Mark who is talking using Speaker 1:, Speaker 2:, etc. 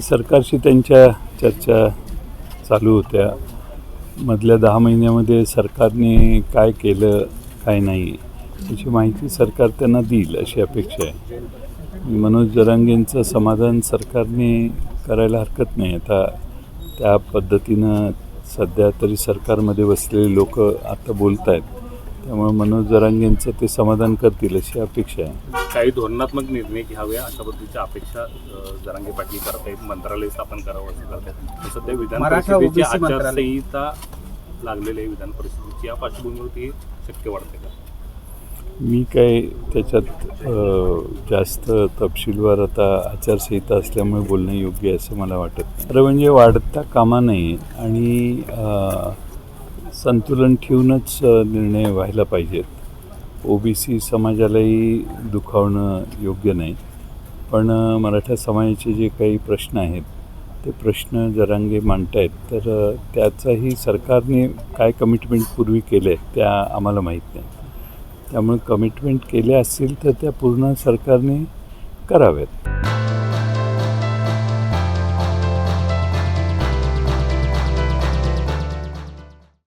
Speaker 1: सरकारशी त्यांच्या चर्चा चालू होत्या. मधल्या 10 महिन्यामध्ये सरकारने काय केलं काय नाही याची माहिती सरकार त्यांना देईल अशी अपेक्षा आहे. मनोज जरांगेंचं समाधान सरकारने करायला हरकत नाही. आता त्या पद्धतीनं सध्या तरी सरकारमध्ये बसलेले लोक आता बोलत आहेत, त्यामुळे मनोज जरांगेंचं ते समाधान करतील अशी अपेक्षा आहे.
Speaker 2: काही धोरणात्मक निर्णय घ्यावे अशा पद्धतीच्या अपेक्षा जरांगे पाटील करत आहेत. मंत्रालय स्थापन करावं असं करत आहेत. सध्या विधान परिषदेची आचारसंहिता लागलेली आहे. विधान परिषदेची या पार्श्वभूमीवरती शक्य वाटते का?
Speaker 1: मी काय त्याच्यात जास्त तपशीलवार आता आचारसंहिता असल्यामुळे बोलणं योग्य आहे असं मला वाटत नाही. खरं म्हणजे वाढता कामा नये आणि संतुलन ठेवूनच निर्णय व्हायला पाहिजेत. ओबीसी समाजालाही दुखावणं योग्य नाही, पण मराठा समाजाचे जे काही प्रश्न आहेत ते प्रश्न जरांगे मांडतायत, तर त्याचाही सरकारने काय कमिटमेंट पूर्वी केले त्या आम्हाला माहीत नाही. त्यामुळे कमिटमेंट केल्या असतील तर त्या पूर्ण सरकारने कराव्यात.